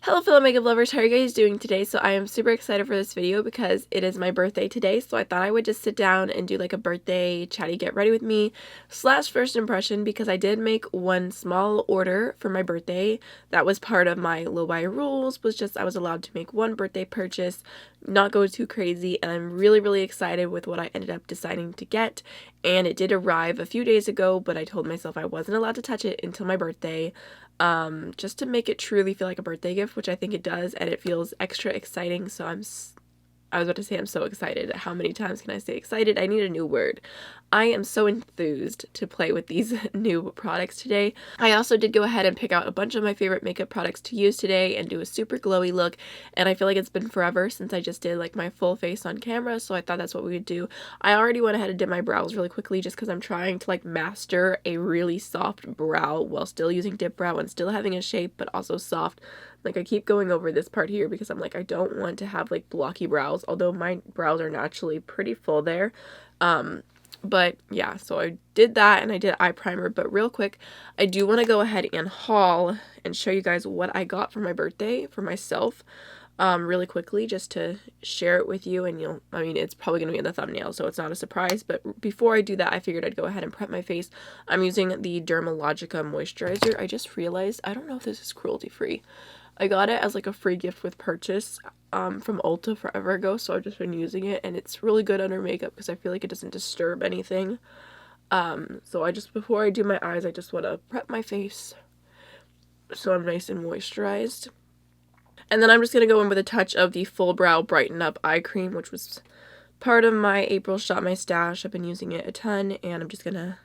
Hello fellow makeup lovers, how are you guys doing today? So I am super excited for this video because it is my birthday today, so I thought I would just sit down and do like a birthday chatty get ready with me / first impression, because I did make one small order for my birthday. That was part of my low buy rules, was just I was allowed to make one birthday purchase, not go too crazy, and I'm really excited with what I ended up deciding to get. And it did arrive a few days ago, but I told myself I wasn't allowed to touch it until my birthday. Just to make it truly feel like a birthday gift, which I think it does, and it feels extra exciting. So I was about to say I'm so excited. How many times can I say excited? I need a new word. I am so enthused to play with these new products today. I also did go ahead and pick out a bunch of my favorite makeup products to use today and do a super glowy look, and I feel like it's been forever since I just did like my full face on camera, so I thought that's what we would do. I already went ahead and did my brows really quickly just because I'm trying to like master a really soft brow while still using dip brow and still having a shape but also soft. Like, I keep going over this part here because I'm like, I don't want to have like blocky brows, although my brows are naturally pretty full there. But yeah, so I did that and I did eye primer. But real quick, I do want to go ahead and haul and show you guys what I got for my birthday for myself really quickly, just to share it with you. And I mean, it's probably going to be in the thumbnail, so it's not a surprise. But before I do that, I figured I'd go ahead and prep my face. I'm using the Dermalogica moisturizer. I just realized, I don't know if this is cruelty free. I got it as like a free gift with purchase from Ulta forever ago, so I've just been using it, and it's really good under makeup because I feel like it doesn't disturb anything. So before I do my eyes, I just want to prep my face so I'm nice and moisturized. And then I'm just going to go in with a touch of the Full Brow Brighten Up Eye Cream, which was part of my April Shop My Stash. I've been using it a ton, and I'm just going to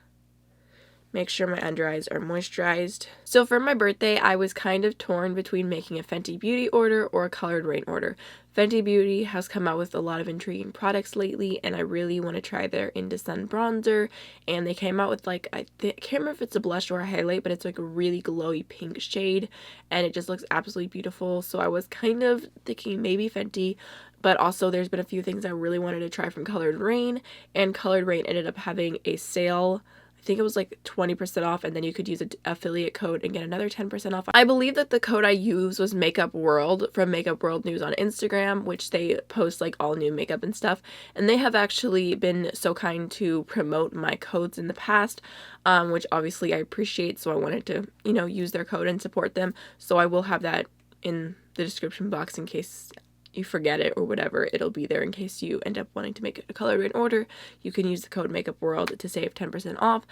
make sure my under eyes are moisturized. So for my birthday, I was kind of torn between making a Fenty Beauty order or a Colored Raine order. Fenty Beauty has come out with a lot of intriguing products lately, and I really want to try their Into Sun bronzer. And they came out with like, I can't remember if it's a blush or a highlight, but it's like a really glowy pink shade, and it just looks absolutely beautiful. So I was kind of thinking maybe Fenty, but also there's been a few things I really wanted to try from Colored Raine, and Colored Raine ended up having a sale. I think it was like 20% off, and then you could use an affiliate code and get another 10% off. I believe that the code I used was Makeup World from Makeup World News on Instagram, which they post like all new makeup and stuff. And they have actually been so kind to promote my codes in the past, which obviously I appreciate. So I wanted to, use their code and support them. So I will have that in the description box in case you forget it or whatever. It'll be there in case you end up wanting to make a Colored Raine order. You can use the code Makeup World to save 10% off.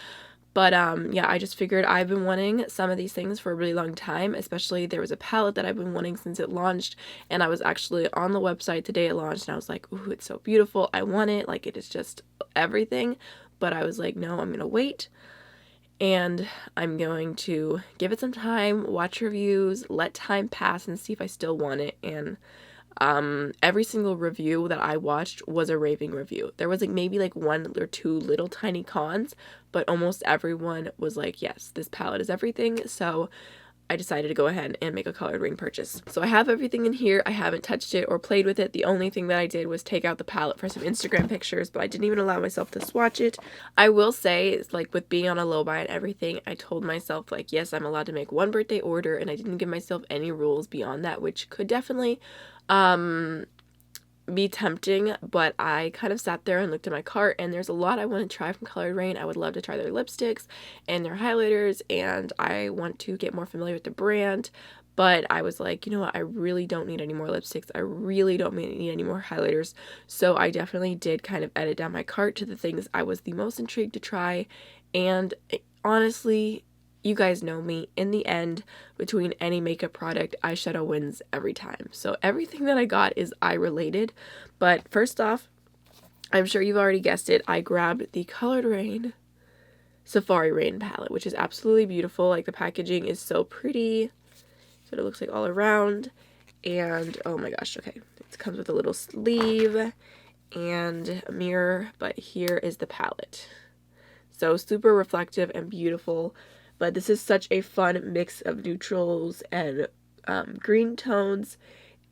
But yeah, I just figured I've been wanting some of these things for a really long time, especially there was a palette that I've been wanting since it launched, and I was actually on the website the day it launched, and I was like, ooh, it's so beautiful, I want it, like it is just everything. But I was like, no, I'm gonna wait, and I'm going to give it some time, watch reviews, let time pass, and see if I still want it. And every single review that I watched was a raving review. There was like maybe like one or two little tiny cons, but almost everyone was like, yes, this palette is everything. So I decided to go ahead and make a Colored Raine purchase. So I have everything in here. I haven't touched it or played with it. The only thing that I did was take out the palette for some Instagram pictures, but I didn't even allow myself to swatch it. I will say, it's like with being on a low buy and everything, I told myself like, yes, I'm allowed to make one birthday order, and I didn't give myself any rules beyond that, which could definitely be tempting. But I kind of sat there and looked at my cart, and there's a lot I want to try from Colored Raine. I would love to try their lipsticks and their highlighters, and I want to get more familiar with the brand. But I was like, you know what, I really don't need any more lipsticks. I really don't need any more highlighters. So I definitely did kind of edit down my cart to the things I was the most intrigued to try. And honestly, you guys know me. In the end, between any makeup product, eyeshadow wins every time. So everything that I got is eye related. But first off, I'm sure you've already guessed it, I grabbed the Colored Raine Safari Raine palette, which is absolutely beautiful. Like, the packaging is so pretty. So it looks like all around. And oh my gosh, okay. It comes with a little sleeve and a mirror, but here is the palette. So super reflective and beautiful. But this is such a fun mix of neutrals and green tones.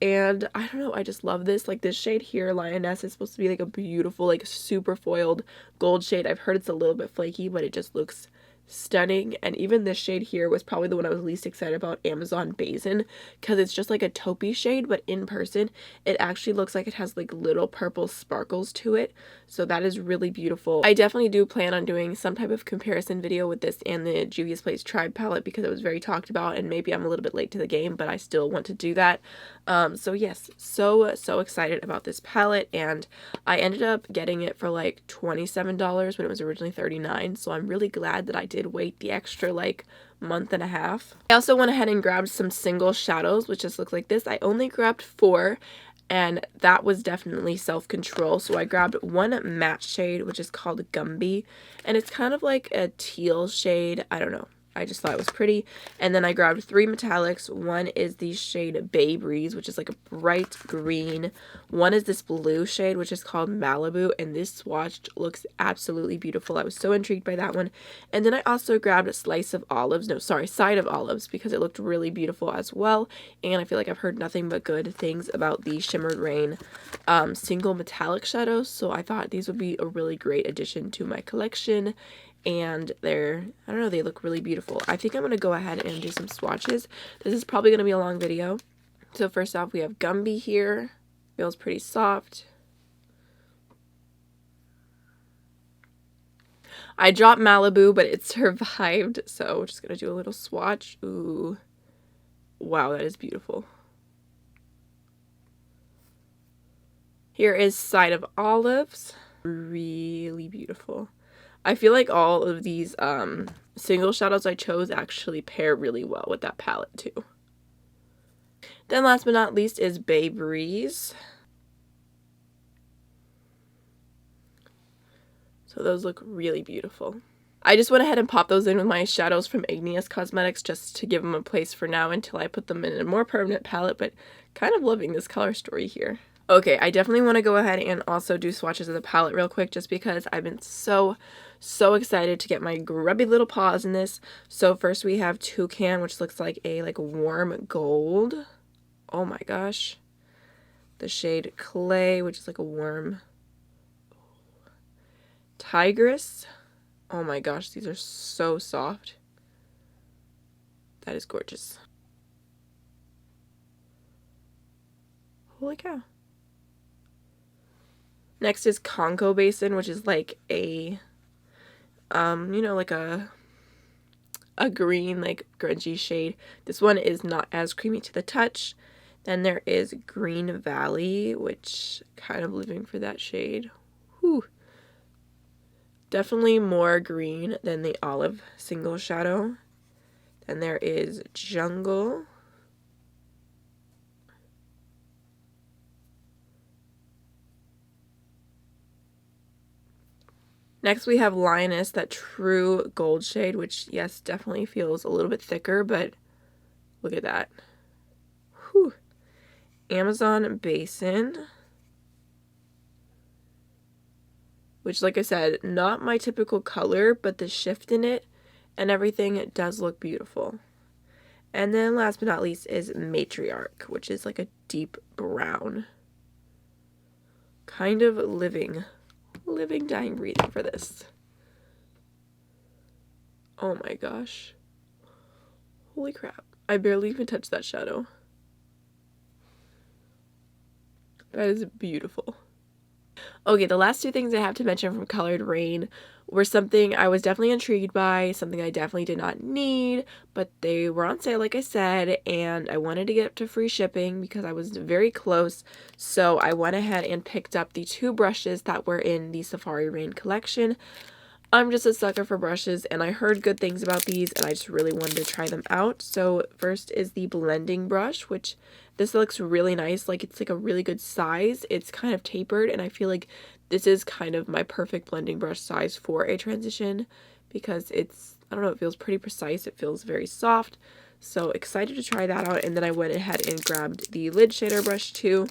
And I don't know, I just love this. Like, this shade here, Lioness, is supposed to be like a beautiful, like super foiled gold shade. I've heard it's a little bit flaky, but it just looks stunning. And even this shade here was probably the one I was least excited about, Amazon Basin, because it's just like a taupey shade, but in person it actually looks like it has like little purple sparkles to it, so that is really beautiful. I definitely do plan on doing some type of comparison video with this and the Juvia's Place Tribe palette because it was very talked about, and maybe I'm a little bit late to the game, but I still want to do that. So yes, so excited about this palette, and I ended up getting it for like $27 when it was originally $39, so I'm really glad that I did wait the extra like month and a half. I also went ahead and grabbed some single shadows, which just look like this. I only grabbed 4, and that was definitely self-control. So I grabbed one matte shade, which is called Gumby, and it's kind of like a teal shade. I don't know, I just thought it was pretty. And then I grabbed 3 metallics. One is the shade Bay Breeze, which is like a bright green. One is this blue shade, which is called Malibu, and this swatch looks absolutely beautiful. I was so intrigued by that one. And then I also grabbed a Side of Olives, because it looked really beautiful as well. And I feel like I've heard nothing but good things about the Shimmered Rain single metallic shadows, so I thought these would be a really great addition to my collection. And I don't know, they look really beautiful. I think I'm going to go ahead and do some swatches. This is probably going to be a long video. So first off, we have Gumby here. Feels pretty soft. I dropped Malibu, but it survived, so we're just going to do a little swatch. Ooh. Wow, that is beautiful. Here is Side of Olives. Really beautiful. I feel like all of these single shadows I chose actually pair really well with that palette too. Then last but not least is Bay Breeze. So those look really beautiful. I just went ahead and popped those in with my shadows from Igneous Cosmetics just to give them a place for now until I put them in a more permanent palette, but kind of loving this color story here. Okay, I definitely want to go ahead and also do swatches of the palette real quick just because I've been so excited to get my grubby little paws in this. So first we have Toucan, which looks like a warm gold. Oh my gosh. The shade Clay, which is like a warm Tigress. Oh my gosh, these are so soft. That is gorgeous. Holy cow. Next is Congo Basin, which is like a, you know, like a green, like grungy shade. This one is not as creamy to the touch. Then there is Green Valley, which kind of living for that shade. Whew. Definitely more green than the olive single shadow. Then there is Jungle. Next we have Lioness, that true gold shade, which yes, definitely feels a little bit thicker, but look at that. Whew. Amazon Basin, which like I said, not my typical color, but the shift in it and everything, it does look beautiful. And then last but not least is Matriarch, which is like a deep brown. Kind of living, dying, breathing for this. Oh my gosh. Holy crap. I barely even touched that shadow. That is beautiful. Okay, the last 2 things I have to mention from Colored Raine were something I was definitely intrigued by, something I definitely did not need, but they were on sale like I said, and I wanted to get up to free shipping because I was very close, so I went ahead and picked up the 2 brushes that were in the Safari Raine collection. I'm just a sucker for brushes, and I heard good things about these, and I just really wanted to try them out. So first is the blending brush, which this looks really nice. Like, it's like a really good size. It's kind of tapered, and I feel like this is kind of my perfect blending brush size for a transition because it's, I don't know, it feels pretty precise. It feels very soft. So excited to try that out. And then I went ahead and grabbed the lid shader brush too,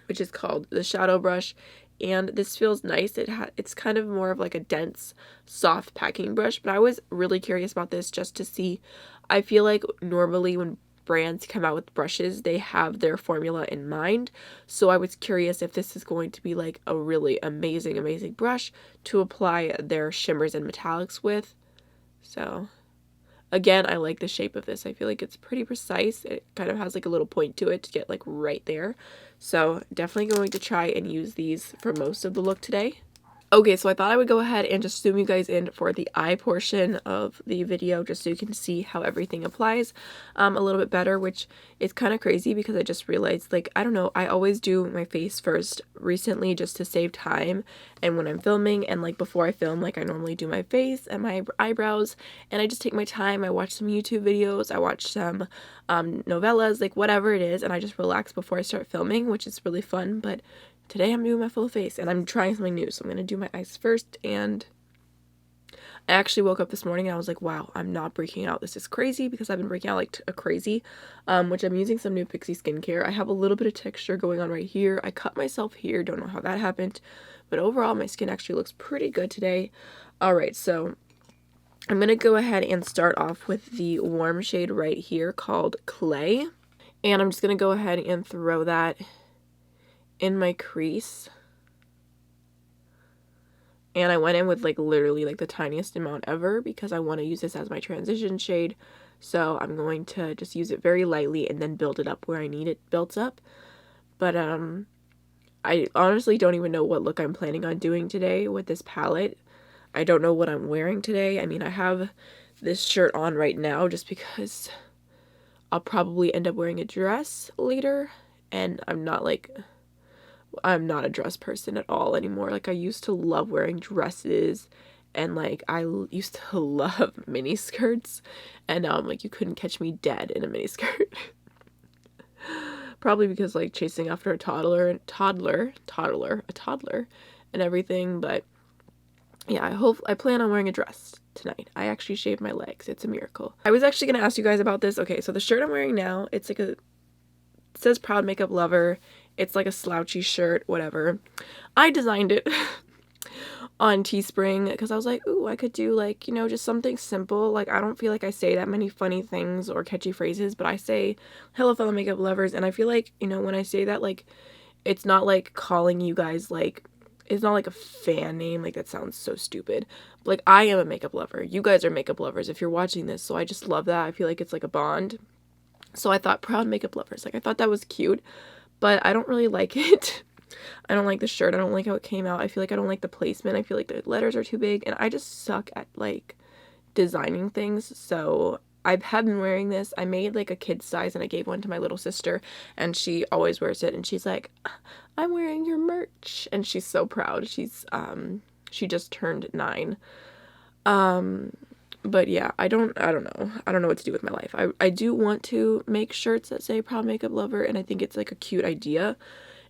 which is called the Shadow Brush. And this feels nice. It's kind of more of like a dense, soft packing brush, but I was really curious about this just to see. I feel like normally when brands come out with brushes, they have their formula in mind, so I was curious if this is going to be like a really amazing brush to apply their shimmers and metallics with. So again, I like the shape of this. I feel like it's pretty precise. It kind of has like a little point to it to get like right there. So definitely going to try and use these for most of the look today. Okay, so I thought I would go ahead and just zoom you guys in for the eye portion of the video just so you can see how everything applies a little bit better, which is kind of crazy because I just realized, like, I don't know, I always do my face first recently just to save time, and when I'm filming and like before I film, like I normally do my face and my eyebrows, and I just take my time. I watch some YouTube videos, I watch some novellas, like whatever it is, and I just relax before I start filming, which is really fun. But today I'm doing my full face and I'm trying something new, so I'm going to do my eyes first. And I actually woke up this morning and I was like, wow, I'm not breaking out. This is crazy because I've been breaking out like a crazy, which I'm using some new Pixie skincare. I have a little bit of texture going on right here. I cut myself here. Don't know how that happened, but overall my skin actually looks pretty good today. All right, so I'm going to go ahead and start off with the warm shade right here called Clay. And I'm just going to go ahead and throw that in my crease. And I went in with like literally like the tiniest amount ever because I want to use this as my transition shade. So I'm going to just use it very lightly and then build it up where I need it built up. But I honestly don't even know what look I'm planning on doing today with this palette. I don't know what I'm wearing today. I mean, I have this shirt on right now just because I'll probably end up wearing a dress later, and I'm not a dress person at all anymore. Like, I used to love wearing dresses, and like I used to love mini skirts, and now I'm like, you couldn't catch me dead in a mini skirt. Probably because like chasing after a toddler and everything. But yeah, I plan on wearing a dress tonight. I actually shaved my legs. It's a miracle. I was actually gonna ask you guys about this. Okay, so the shirt I'm wearing now, it's like it says Proud Makeup Lover. It's like a slouchy shirt, whatever. I designed it on Teespring because I was like, ooh, I could do like, you know, just something simple. Like, I don't feel like I say that many funny things or catchy phrases, but I say, hello fellow makeup lovers, and I feel like, you know, when I say that, like, it's not like calling you guys, like, it's not like a fan name, like that sounds so stupid. But, like, I am a makeup lover. You guys are makeup lovers if you're watching this, so I just love that. I feel like it's like a bond. So I thought Proud Makeup Lovers, like, I thought that was cute, but I don't really like it. I don't like the shirt. I don't like how it came out. I feel like I don't like the placement. I feel like the letters are too big, and I just suck at like designing things. So I have been wearing this. I made like a kid's size and I gave one to my little sister, and she always wears it, and she's like, I'm wearing your merch, and she's so proud. She just turned 9. But yeah, I don't know. I don't know what to do with my life. I do want to make shirts that say Proud Makeup Lover, and I think it's like a cute idea.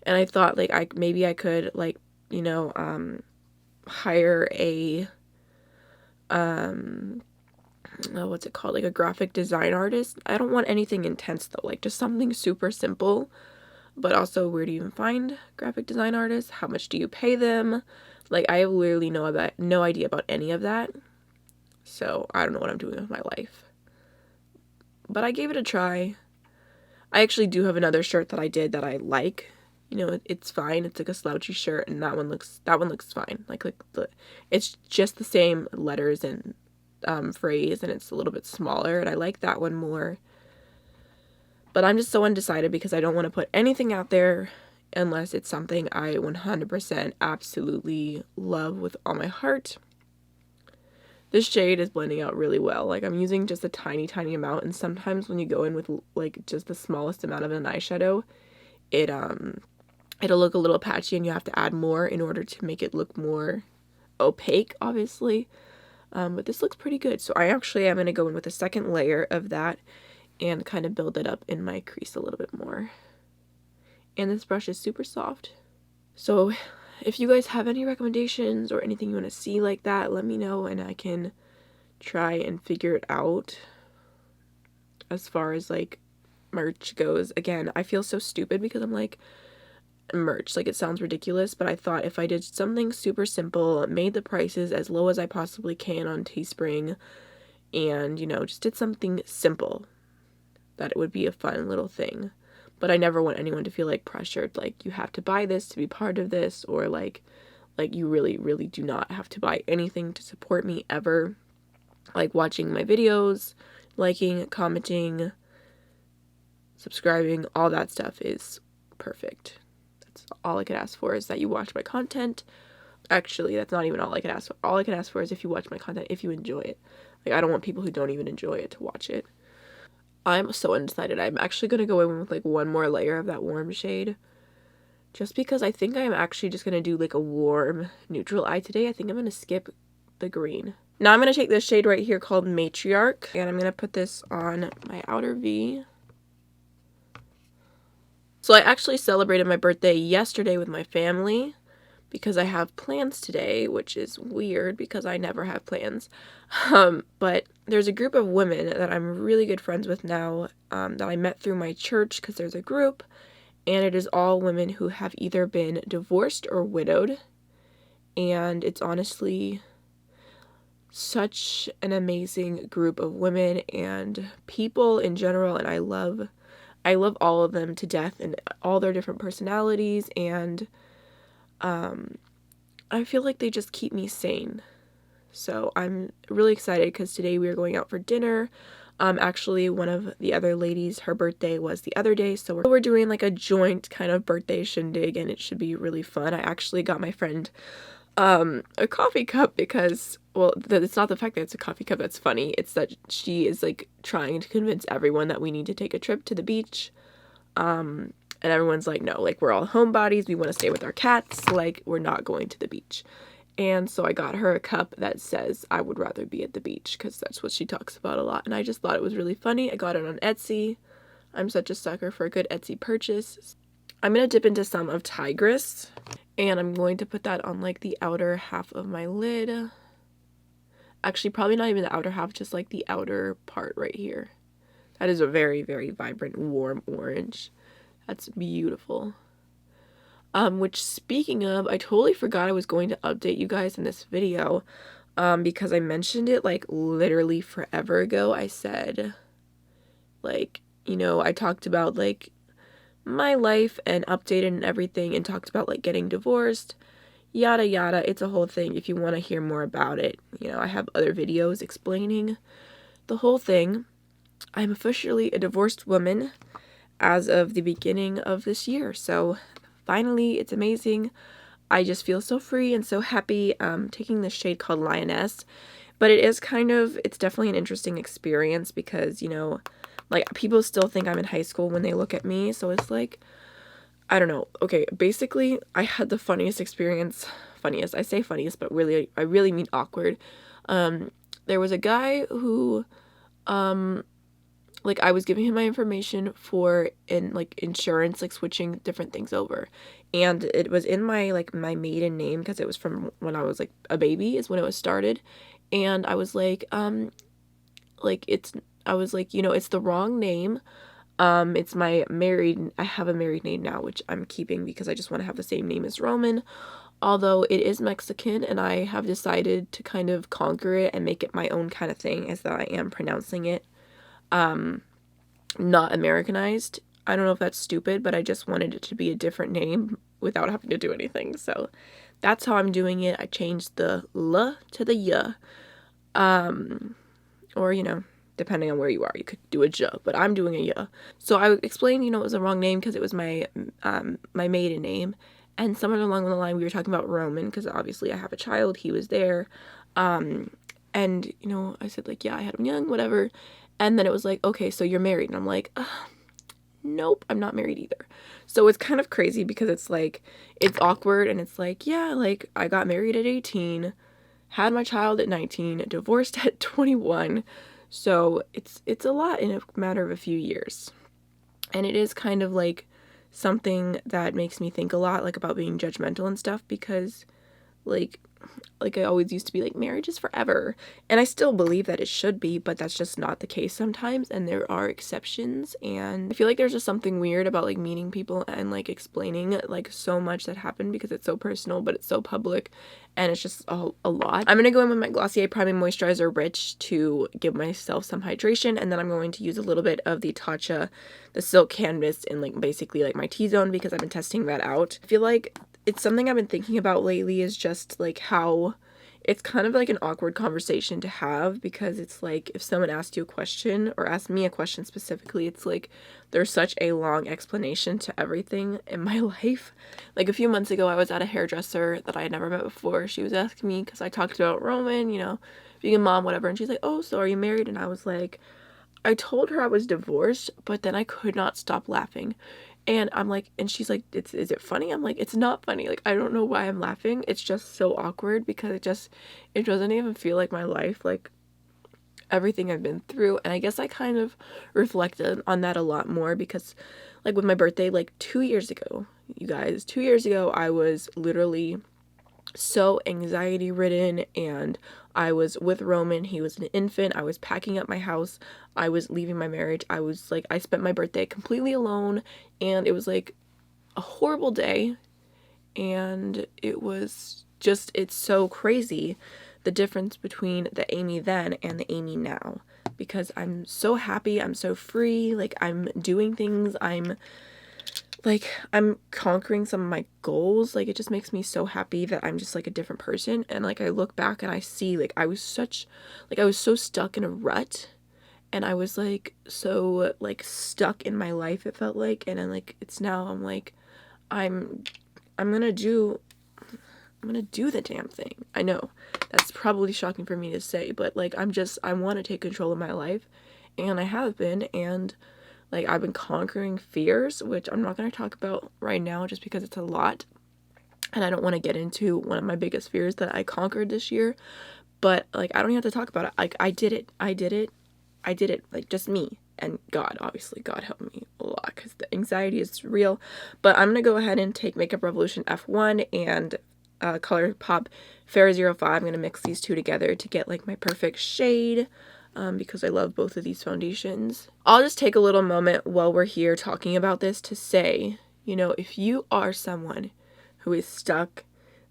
And I thought like maybe I could, like, you know, hire a what's it called? Like a graphic design artist. I don't want anything intense though, like just something super simple. But also, where do you even find graphic design artists? How much do you pay them? Like, I have literally no idea about any of that. So I don't know what I'm doing with my life. But I gave it a try. I actually do have another shirt that I did that I like. You know, it's fine. It's like a slouchy shirt, and that one looks fine. It's just the same letters and phrase, and it's a little bit smaller, and I like that one more. But I'm just so undecided because I don't want to put anything out there unless it's something I 100% absolutely love with all my heart. This shade is blending out really well. Like, I'm using just a tiny amount, and sometimes when you go in with like just the smallest amount of an eyeshadow, it'll look a little patchy and you have to add more in order to make it look more opaque, obviously. But this looks pretty good. So I actually am going to go in with a second layer of that and kind of build it up in my crease a little bit more. And this brush is super soft. So if you guys have any recommendations or anything you want to see like that, let me know and I can try and figure it out. As far as like merch goes, again, I feel so stupid because I'm like, merch, like, it sounds ridiculous, but I thought if I did something super simple, made the prices as low as I possibly can on Teespring, and, you know, just did something simple, that it would be a fun little thing. But I never want anyone to feel like pressured, like you have to buy this to be part of this, or like you really do not have to buy anything to support me ever. like watching my videos, liking, commenting, subscribing, all that stuff is perfect. That's all I could ask for, is that you watch my content. Actually, that's not even all I could ask for. All I could ask for is if you watch my content, if you enjoy it. Like, I don't want people who don't even enjoy it to watch it. I'm so undecided. I'm actually going to go in with like one more layer of that warm shade, just because I think I'm actually just going to do like a warm neutral eye today. I think I'm going to skip the green. Now I'm going to take this shade right here called Matriarch, and I'm going to put this on my outer V. So I actually celebrated my birthday yesterday with my family because I have plans today, which is weird because I never have plans. But there's a group of women that I'm really good friends with now, that I met through my church, because there's a group, and it is all women who have either been divorced or widowed. And it's honestly such an amazing group of women and people in general, and I love all of them to death and all their different personalities, and I feel like they just keep me sane. So I'm really excited because today we are going out for dinner. Actually, one of the other ladies, her birthday was the other day, so we're doing like a joint kind of birthday shindig, and it should be really fun. I actually got my friend a coffee cup because, well, it's not the fact that it's a coffee cup that's funny, it's that she is like trying to convince everyone that we need to take a trip to the beach. And everyone's like, no, like, we're all homebodies, we want to stay with our cats, like, we're not going to the beach. And so I got her a cup that says, I would rather be at the beach, because that's what she talks about a lot, and I just thought it was really funny. I got it on Etsy. I'm such a sucker for a good Etsy purchase. I'm going to dip into some of Tigress, and I'm going to put that on, like, the outer half of my lid. Actually, probably not even the outer half, just, like, the outer part right here. That is a very, very vibrant, warm orange. That's beautiful. Which, speaking of, I totally forgot I was going to update you guys in this video, because I mentioned it, like, literally forever ago. I said, like, you know, I talked about, like, my life and updated and everything, and talked about, like, getting divorced, yada yada. It's a whole thing. If you want to hear more about it, you know, I have other videos explaining the whole thing. I'm officially a divorced woman as of the beginning of this year, so finally, it's amazing. I just feel so free and so happy. Taking this shade called Lioness, but it is kind of, it's definitely an interesting experience because, you know, like, people still think I'm in high school when they look at me, so it's like, I don't know. Okay, basically, I had the funniest experience. Funniest, I say funniest, but really, I really mean awkward. There was a guy who, like, I was giving him my information for insurance, like, switching different things over, and it was in my, like, my maiden name, because it was from when I was, like, a baby is when it was started, and I was like, I was like, you know, it's the wrong name. It's my married, I have a married name now, which I'm keeping because I just want to have the same name as Roman, although it is Mexican, and I have decided to kind of conquer it and make it my own kind of thing, as that I am pronouncing it not Americanized. I don't know if that's stupid, but I just wanted it to be a different name without having to do anything, so that's how I'm doing it. I changed the L to the Y, or, you know, depending on where you are, you could do a J, but I'm doing a Y. So I explained, you know, it was the wrong name because it was my my maiden name, and somewhere along the line we were talking about Roman, because obviously I have a child, he was there, and, you know, I said, like, yeah, I had him young, whatever. And then it was like, okay, so you're married. And I'm like, nope, I'm not married either. So it's kind of crazy because it's like, it's awkward, and it's like, yeah, like, I got married at 18, had my child at 19, divorced at 21. So it's a lot in a matter of a few years. And it is kind of like something that makes me think a lot, like, about being judgmental and stuff, because like I always used to be like, marriage is forever, and I still believe that it should be, but that's just not the case sometimes, and there are exceptions. And I feel like there's just something weird about, like, meeting people and, like, explaining, like, so much that happened, because it's so personal, but it's so public, and it's just a lot. I'm gonna go in with my Glossier Priming Moisturizer Rich to give myself some hydration, and then I'm going to use a little bit of the Tatcha, the Silk Canvas, in, like, basically, like, my T-zone, because I've been testing that out. I feel like it's something I've been thinking about lately, is just, like, how it's kind of like an awkward conversation to have, because it's like if someone asked you a question, or asked me a question specifically, it's like there's such a long explanation to everything in my life. Like a few months ago, I was at a hairdresser that I had never met before. She was asking me, because I talked about Roman, you know, being a mom, whatever, and she's like, oh, so are you married? And I was like, I told her I was divorced, but then I could not stop laughing. And I'm like, and she's like, is it funny? I'm like, it's not funny. Like, I don't know why I'm laughing. It's just so awkward, because it doesn't even feel like my life, like everything I've been through. And I guess I kind of reflected on that a lot more, because like with my birthday, like 2 years ago, you guys, 2 years ago, I was literally so anxiety ridden, and I was with Roman. He was an infant. I was packing up my house. I was leaving my marriage. I was like, I spent my birthday completely alone, and it was like a horrible day. And it was just, it's so crazy the difference between the Amy then and the Amy now, because I'm so happy. I'm so free. Like, I'm doing things. I'm conquering some of my goals. Like, it just makes me so happy that I'm just like a different person. And like, I look back and I see, like, I was so stuck in a rut, and I was like so like stuck in my life, it felt like. And then like, it's now I'm like, I'm gonna do the damn thing. I know that's probably shocking for me to say, but like, I want to take control of my life, and I have been. And like, I've been conquering fears, which I'm not going to talk about right now just because it's a lot, and I don't want to get into one of my biggest fears that I conquered this year. But like, I don't even have to talk about it. Like, I did it. Like, just me and God. Obviously, God helped me a lot, because the anxiety is real. But I'm going to go ahead and take Makeup Revolution F1 and ColourPop Fair 05. I'm going to mix these two together to get like my perfect shade. Because I love both of these foundations. I'll just take a little moment while we're here talking about this to say, you know, if you are someone who is stuck,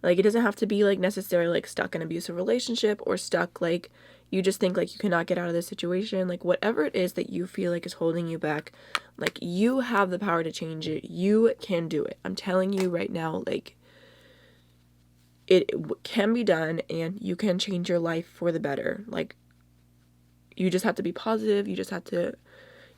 like, it doesn't have to be like necessarily like stuck in an abusive relationship, or stuck like you just think like you cannot get out of this situation, like whatever it is that you feel like is holding you back, like, you have the power to change it. You can do it. I'm telling you right now, like, it can be done, and you can change your life for the better. Like, you just have to be positive. You just have to,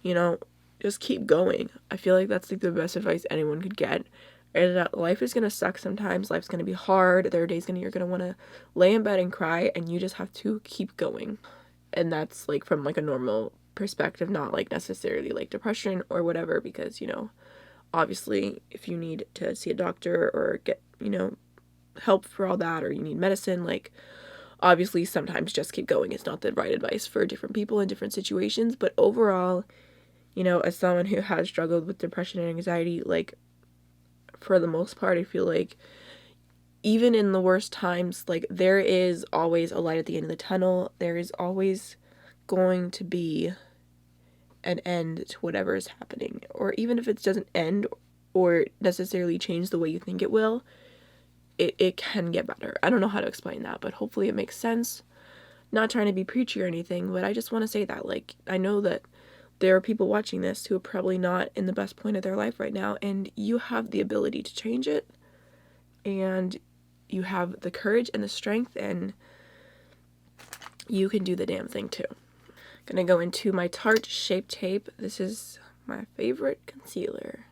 you know, just keep going. I feel like that's like the best advice anyone could get. Is that life is gonna suck sometimes. Life's gonna be hard. There are days you're gonna want to lay in bed and cry, and you just have to keep going. And that's like from like a normal perspective, not like necessarily like depression or whatever, because, you know, obviously if you need to see a doctor or get, you know, help for all that, or you need medicine, like, obviously sometimes just keep going is not the right advice for different people in different situations. But overall, you know, as someone who has struggled with depression and anxiety, like, for the most part, I feel like even in the worst times, like, there is always a light at the end of the tunnel. There is always going to be an end to whatever is happening. Or even if it doesn't end or necessarily change the way you think it will, it can get better. I don't know how to explain that, but hopefully it makes sense. Not trying to be preachy or anything, but I just want to say that, like, I know that there are people watching this who are probably not in the best point of their life right now, and you have the ability to change it, and you have the courage and the strength, and you can do the damn thing too. Gonna go into my Tarte Shape Tape. This is my favorite concealer.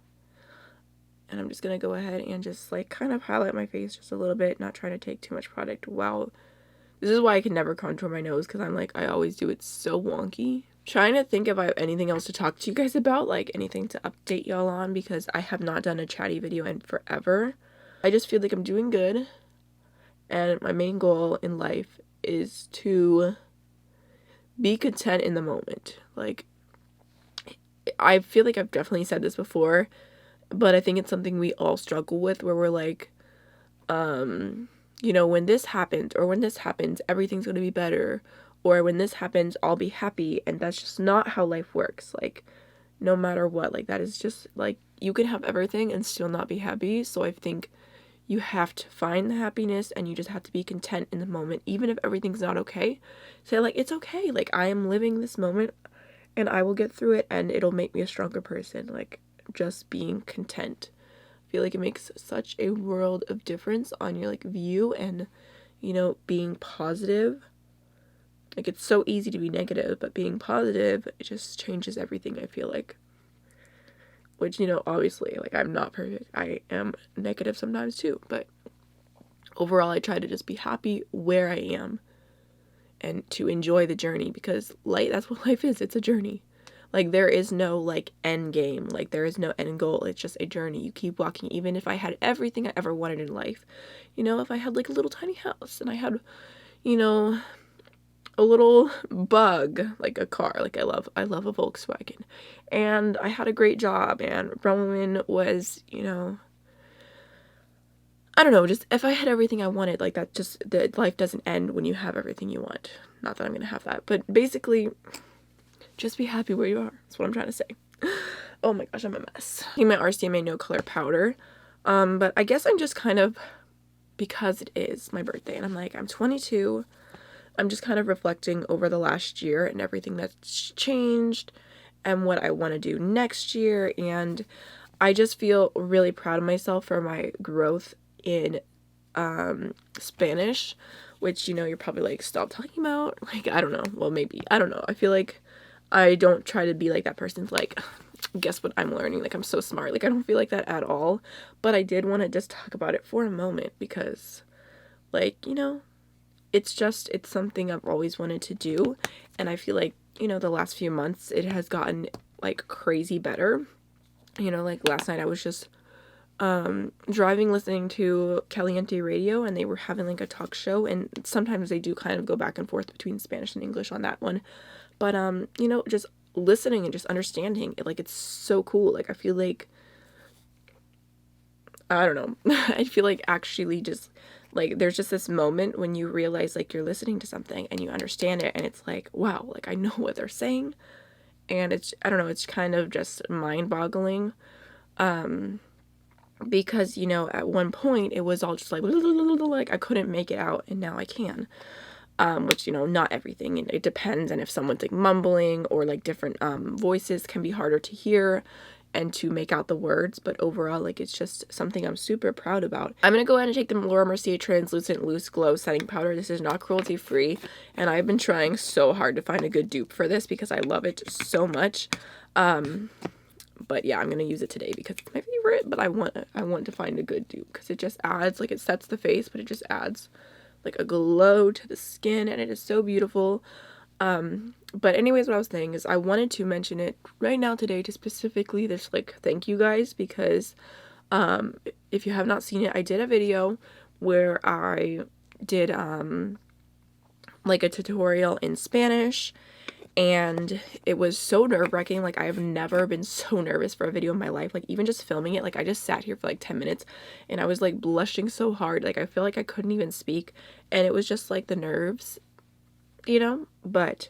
And I'm just gonna go ahead and just like kind of highlight my face just a little bit, not trying to take too much product. Wow. This is why I can never contour my nose, because I'm like, I always do it so wonky. Trying to think if I have anything else to talk to you guys about, like anything to update y'all on, because I have not done a chatty video in forever. I just feel like I'm doing good, and my main goal in life is to be content in the moment. Like, I feel like I've definitely said this before, but I think it's something we all struggle with, where we're like, you know, when this happens, or when this happens, everything's going to be better, or when this happens, I'll be happy. And that's just not how life works. Like, no matter what, like, that is just like, you can have everything and still not be happy. So I think you have to find the happiness, and you just have to be content in the moment, even if everything's not okay. Say, like, it's okay. Like, I am living this moment, and I will get through it, and it'll make me a stronger person. Like, just being content. I feel like it makes such a world of difference on your like view and, you know, being positive. Like, it's so easy to be negative, but being positive, it just changes everything, I feel like. Which, you know, obviously, like, I'm not perfect. I am negative sometimes too, but overall, I try to just be happy where I am and to enjoy the journey, because that's what life is. It's a journey. Like, there is no, like, end game. Like, there is no end goal. It's just a journey. You keep walking. Even if I had everything I ever wanted in life, you know, if I had, like, a little tiny house and I had, you know, a little bug, like a car, like I love a Volkswagen, and I had a great job, and Roman was, you know, I don't know, just if I had everything I wanted, like, that, just, that life doesn't end when you have everything you want. Not that I'm gonna have that, but basically, just be happy where you are. That's what I'm trying to say. Oh my gosh, I'm a mess. I'm my RCMA No Color Powder, but I guess I'm just kind of, because it is my birthday, and I'm like, I'm 22, I'm just kind of reflecting over the last year and everything that's changed and what I want to do next year, and I just feel really proud of myself for my growth in Spanish, which, you know, you're probably like, stop talking about, like, I don't know, well, maybe, I don't know, I feel like I don't try to be like that person's like, guess what I'm learning, like, I'm so smart, like, I don't feel like that at all, but I did want to just talk about it for a moment, because, like, you know, it's something I've always wanted to do, and I feel like, you know, the last few months it has gotten, like, crazy better. You know, like, last night I was just driving, listening to Caliente Radio, and they were having, like, a talk show, and sometimes they do kind of go back and forth between Spanish and English on that one, but you know, just listening and just understanding it, like, it's so cool. Like, I feel like, I don't know, I feel like actually just, like, there's just this moment when you realize, like, you're listening to something and you understand it, and it's like, wow, like, I know what they're saying, and it's, I don't know, it's kind of just mind-boggling, because, you know, at one point, it was all just like, I couldn't make it out, and now I can, which, you know, not everything, and it depends, and if someone's, like, mumbling, or, like, different, voices can be harder to hear, and to make out the words, but overall, like, it's just something I'm super proud about. I'm gonna go ahead and take the Laura Mercier Translucent Loose Glow Setting Powder. This is not cruelty free, and I've been trying so hard to find a good dupe for this because I love it so much. But yeah, I'm gonna use it today because it's my favorite, but I want to find a good dupe because it just adds, like, it sets the face, but it just adds, like, a glow to the skin, and it is so beautiful. But anyways, what I was saying is I wanted to mention it right now today to specifically just, like, thank you guys, because if you have not seen it, I did a video where I did like a tutorial in Spanish, and it was so nerve-wracking. Like, I have never been so nervous for a video in my life. Like, even just filming it, like, I just sat here for like 10 minutes and I was, like, blushing so hard, like, I feel like I couldn't even speak, and it was just, like, the nerves, you know. But,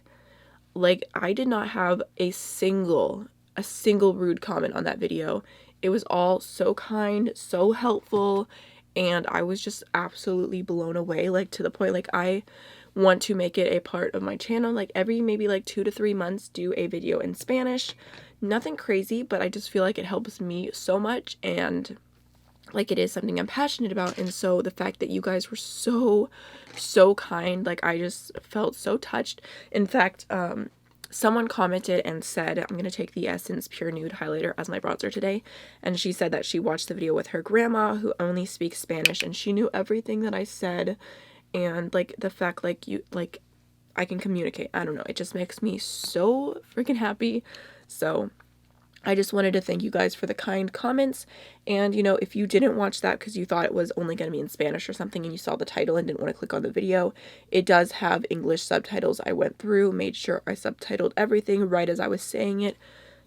like, I did not have a single rude comment on that video. It was all so kind, so helpful, and I was just absolutely blown away, like, to the point, like, I want to make it a part of my channel, like, every maybe like 2 to 3 months, do a video in Spanish. Nothing crazy, but I just feel like it helps me so much, and, like, it is something I'm passionate about, and so the fact that you guys were so kind, like, I just felt so touched. In fact, someone commented and said, I'm gonna take the Essence Pure Nude Highlighter as my bronzer today, and she said that she watched the video with her grandma, who only speaks Spanish, and she knew everything that I said, and, like, the fact, like, I can communicate, I don't know, it just makes me so freaking happy. So I just wanted to thank you guys for the kind comments, and, you know, if you didn't watch that because you thought it was only going to be in Spanish or something, and you saw the title and didn't want to click on the video, it does have English subtitles. I went through, made sure I subtitled everything right as I was saying it,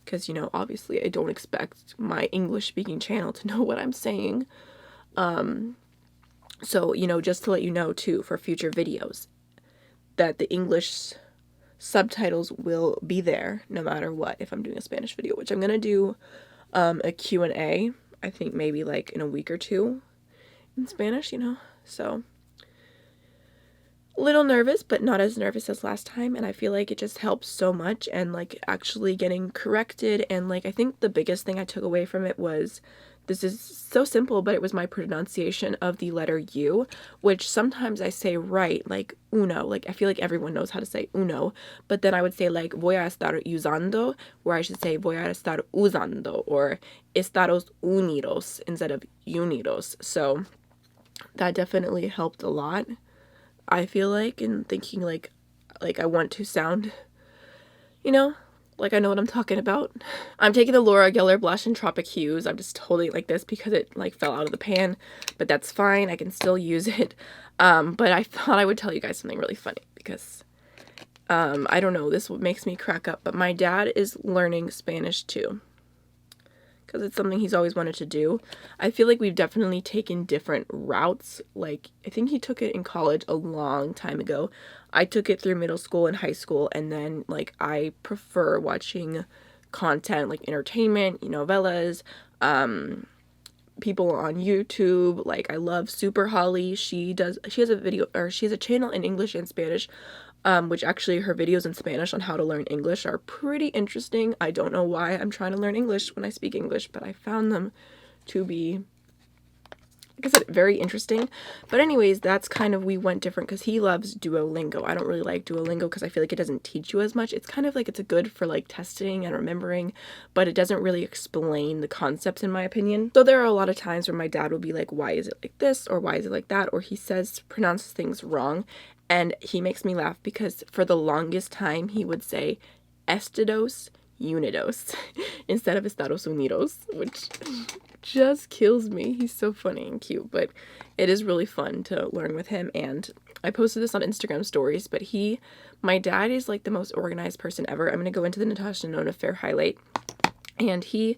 because, you know, obviously I don't expect my English speaking channel to know what I'm saying. So, you know, just to let you know too, for future videos, that the English subtitles will be there no matter what if I'm doing a Spanish video, which I'm gonna do a Q&A, I think maybe like in a week or two in Spanish, you know. So, a little nervous, but not as nervous as last time, and I feel like it just helps so much, and, like, actually getting corrected, and, like, I think the biggest thing I took away from it was This is so simple, but it was my pronunciation of the letter U, which sometimes I say right, like uno. Like, I feel like everyone knows how to say uno, but then I would say like voy a estar usando, where I should say voy a estar usando, or Estados Unidos instead of unidos. So that definitely helped a lot, I feel like, in thinking like I want to sound, you know, like I know what I'm talking about. I'm taking the Laura Geller blush in Tropic Hues. I'm just holding it like this because it like fell out of the pan, but that's fine. I can still use it. But I thought I would tell you guys something really funny because I don't know, this makes me crack up, but my dad is learning Spanish too, because it's something he's always wanted to do. I feel like we've definitely taken different routes. Like, I think he took it in college a long time ago. I took it through middle school and high school, and then, like, I prefer watching content, like, entertainment, novellas, people on YouTube. Like, I love Super Holly. She has a channel in English and Spanish, which actually her videos in Spanish on how to learn English are pretty interesting. I don't know why I'm trying to learn English when I speak English, but I found them to be, like I said, very interesting. But anyways, that's kind of, we went different because he loves Duolingo. I don't really like Duolingo because I feel like it doesn't teach you as much. It's kind of like, it's a good for like testing and remembering, but it doesn't really explain the concepts in my opinion. So there are a lot of times where my dad will be like, why is it like this? Or why is it like that? Or he pronounces things wrong. And he makes me laugh because for the longest time he would say Estados Unidos instead of Estados Unidos, which just kills me. He's so funny and cute, but it is really fun to learn with him. And I posted this on Instagram stories, but my dad is like the most organized person ever. I'm going to go into the Natasha Nona Fair highlight, and he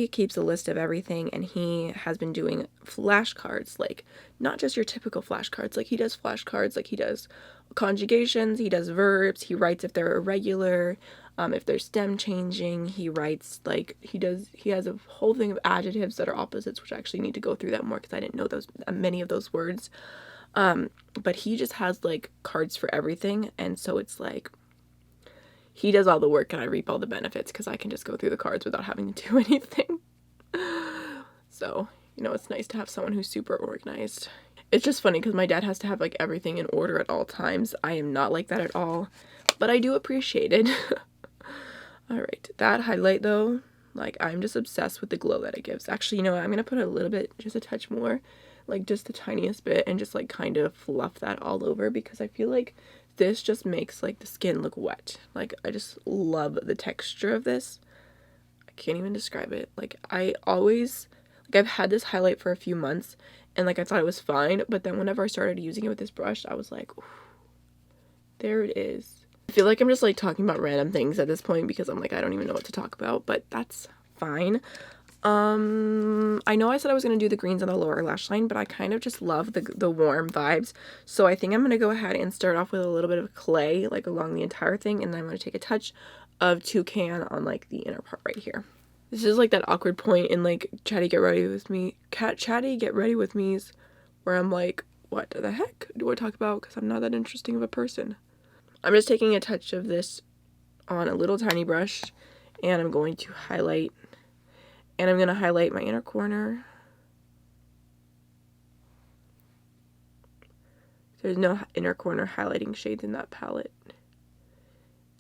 keeps a list of everything, and he has been doing flashcards, like not just your typical flashcards. Like, he does flashcards, like he does conjugations, he does verbs, he writes if they're irregular, if they're stem changing, he writes, like, he has a whole thing of adjectives that are opposites, which I actually need to go through that more because I didn't know many of those words. But he just has like cards for everything, and so it's like he does all the work and I reap all the benefits because I can just go through the cards without having to do anything. So, it's nice to have someone who's super organized. It's just funny because my dad has to have like everything in order at all times. I am not like that at all, but I do appreciate it. All right, that highlight though, like, I'm just obsessed with the glow that it gives. Actually, I'm going to put a little bit, just a touch more, like just the tiniest bit, and just like kind of fluff that all over because I feel like this just makes like the skin look wet. Like, I just love the texture of this. I can't even describe it. Like, I've had this highlight for a few months and like I thought it was fine, but then whenever I started using it with this brush, I was like, ooh, there it is. I feel like I'm just like talking about random things at this point because I'm like, I don't even know what to talk about, but that's fine. I know I said I was going to do the greens on the lower lash line, but I kind of just love the warm vibes. So I think I'm going to go ahead and start off with a little bit of clay, like along the entire thing. And then I'm going to take a touch of Toucan on like the inner part right here. This is like that awkward point in like Chatty Get Ready With Me. Chatty Get Ready With Me's where I'm like, what the heck do I talk about? Because I'm not that interesting of a person. I'm just taking a touch of this on a little tiny brush and I'm going to highlight. And I'm going to highlight my inner corner. There's no inner corner highlighting shades in that palette.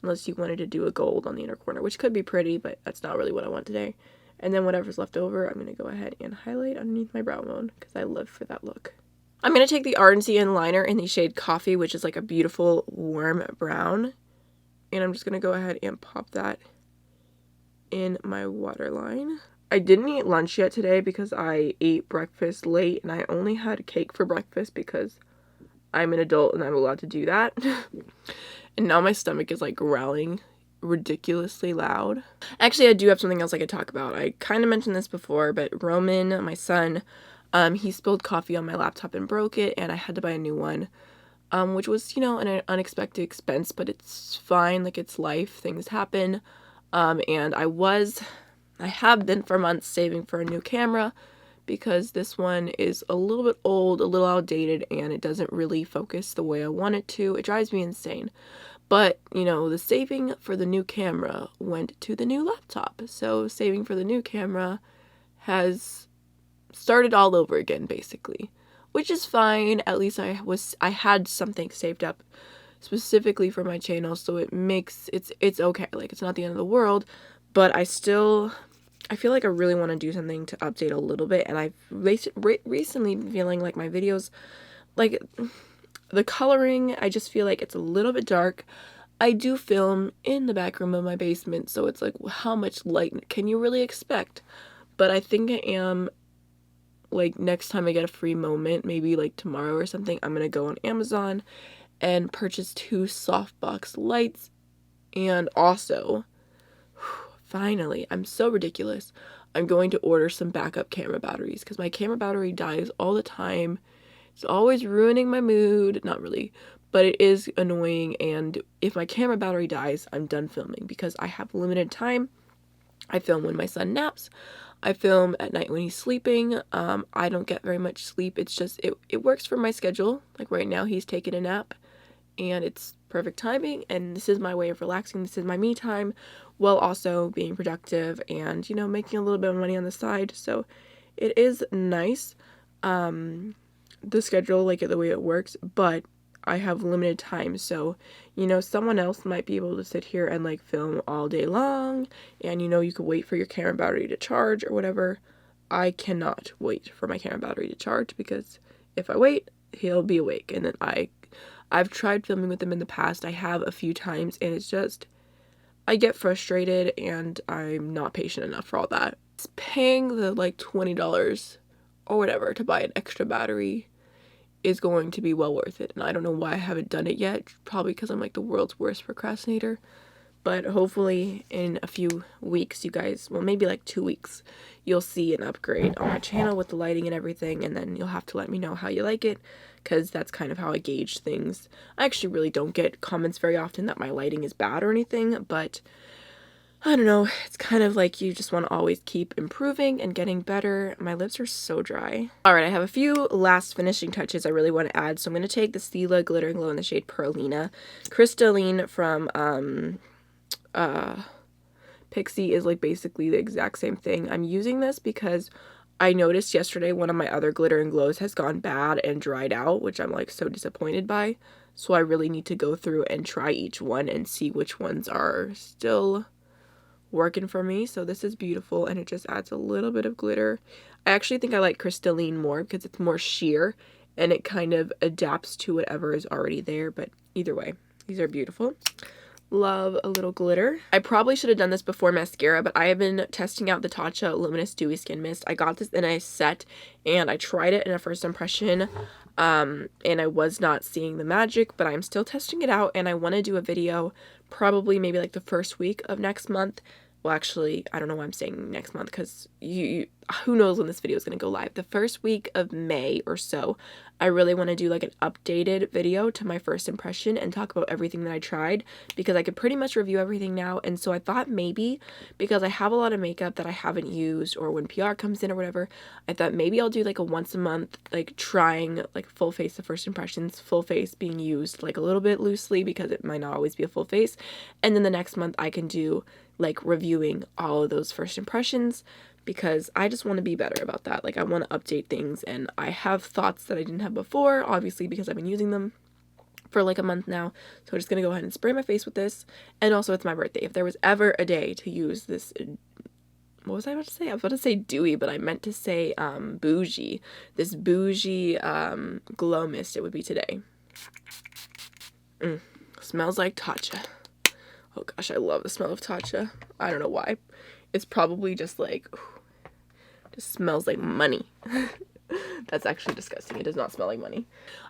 Unless you wanted to do a gold on the inner corner, which could be pretty, but that's not really what I want today. And then whatever's left over, I'm going to go ahead and highlight underneath my brow bone because I live for that look. I'm going to take the Ardent liner in the shade Coffee, which is like a beautiful warm brown. And I'm just going to go ahead and pop that in my waterline. I didn't eat lunch yet today because I ate breakfast late and I only had cake for breakfast because I'm an adult and I'm allowed to do that. And now my stomach is like growling ridiculously loud. Actually, I do have something else I could talk about. I kind of mentioned this before, but Roman, my son, he spilled coffee on my laptop and broke it, and I had to buy a new one, which was, an unexpected expense, but it's fine. Like, it's life. Things happen. And I have been for months saving for a new camera because this one is a little bit old, a little outdated, and it doesn't really focus the way I want it to. It drives me insane. But, the saving for the new camera went to the new laptop. So saving for the new camera has started all over again, basically, which is fine. At least I had something saved up specifically for my channel, so it makes it's okay. Like, it's not the end of the world, but I feel like I really want to do something to update a little bit, and I've recently been feeling like my videos, like the coloring, I just feel like it's a little bit dark. I do film in the back room of my basement, so it's like, how much light can you really expect? But I think I am, like, next time I get a free moment, maybe like tomorrow or something, I'm gonna go on Amazon and purchase 2 softbox lights. And also, finally, I'm so ridiculous, I'm going to order some backup camera batteries, because my camera battery dies all the time. It's always ruining my mood. Not really, but it is annoying, and if my camera battery dies, I'm done filming, because I have limited time. I film when my son naps. I film at night when he's sleeping. I don't get very much sleep. It's just, it works for my schedule. Like, right now he's taking a nap, and it's perfect timing, and this is my way of relaxing. This is my me time, while also being productive and, you know, making a little bit of money on the side. So it is nice, the schedule, like the way it works, but I have limited time. So, you know, someone else might be able to sit here and like film all day long, and, you know, you could wait for your camera battery to charge or whatever. I cannot wait for my camera battery to charge, because if I wait, he'll be awake, and then I've tried filming with him in the past. I have a few times, and it's just, I get frustrated, and I'm not patient enough for all that. It's paying the like $20 or whatever to buy an extra battery is going to be well worth it, and I don't know why I haven't done it yet. Probably because I'm like the world's worst procrastinator. But hopefully in a few weeks, you guys, well, maybe like 2 weeks, you'll see an upgrade on my channel with the lighting and everything, and then you'll have to let me know how you like it, because that's kind of how I gauge things. I actually really don't get comments very often that my lighting is bad or anything, but I don't know, it's kind of like you just want to always keep improving and getting better. My lips are so dry. Alright, I have a few last finishing touches I really want to add. So I'm going to take the Stila Glitter and Glow in the shade Perlina. Crystalline from Pixie is like basically the exact same thing. I'm using this because I noticed yesterday one of my other glitter and glows has gone bad and dried out, which I'm like so disappointed by. So I really need to go through and try each one and see which ones are still working for me. So this is beautiful, and it just adds a little bit of glitter. I actually think I like Crystalline more because it's more sheer and it kind of adapts to whatever is already there, but either way, these are beautiful. Love a little glitter. I probably should have done this before mascara, but I have been testing out the Tatcha Luminous Dewy Skin Mist. I got this in a set, and I tried it in a first impression, and I was not seeing the magic, but I'm still testing it out, and I want to do a video probably maybe like the first week of next month. Well, actually, I don't know why I'm saying next month, because who knows when this video is going to go live. The first week of May or so, I really want to do like an updated video to my first impression and talk about everything that I tried, because I could pretty much review everything now. And so I thought maybe, because I have a lot of makeup that I haven't used, or when PR comes in or whatever, I thought maybe I'll do like a once a month, like trying like full face of first impressions, full face being used like a little bit loosely because it might not always be a full face. And then the next month I can do like reviewing all of those first impressions, because I just want to be better about that. Like, I want to update things, and I have thoughts that I didn't have before, obviously, because I've been using them for like a month now. So I'm just gonna go ahead and spray my face with this. And also, it's my birthday. If there was ever a day to use this, what was I about to say? I was about to say dewy, but I meant to say bougie. This bougie glow mist, it would be today. Smells like Tatcha. Oh gosh, I love the smell of Tatcha. I don't know why. It's probably just like, just smells like money. That's actually disgusting. It does not smell like money.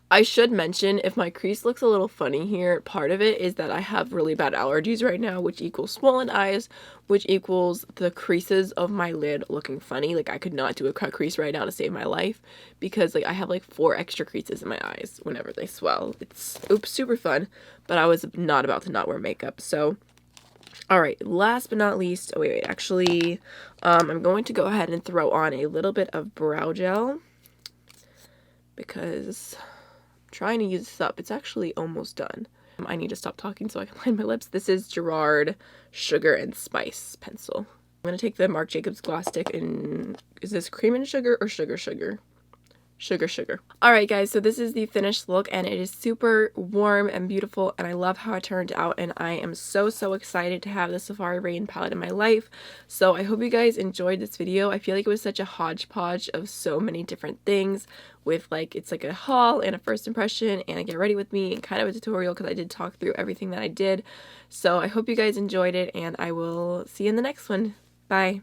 I should mention, if my crease looks a little funny here, part of it is that I have really bad allergies right now, which equals swollen eyes, which equals the creases of my lid looking funny. Like, I could not do a cut crease right now to save my life, because like I have like 4 extra creases in my eyes whenever they swell. It's, oops, super fun, but I was not about to not wear makeup. So alright, last but not least, oh wait, actually, I'm going to go ahead and throw on a little bit of brow gel, because I'm trying to use this up. It's actually almost done. I need to stop talking so I can line my lips. This is Gerard Sugar and Spice pencil. I'm going to take the Marc Jacobs gloss stick and is this cream and sugar or sugar? Sugar. Alright guys, so this is the finished look and it is super warm and beautiful and I love how it turned out and I am so excited to have the Safari Raine palette in my life. So I hope you guys enjoyed this video. I feel like it was such a hodgepodge of so many different things with like, it's like a haul and a first impression and a get ready with me and kind of a tutorial because I did talk through everything that I did. So I hope you guys enjoyed it and I will see you in the next one. Bye.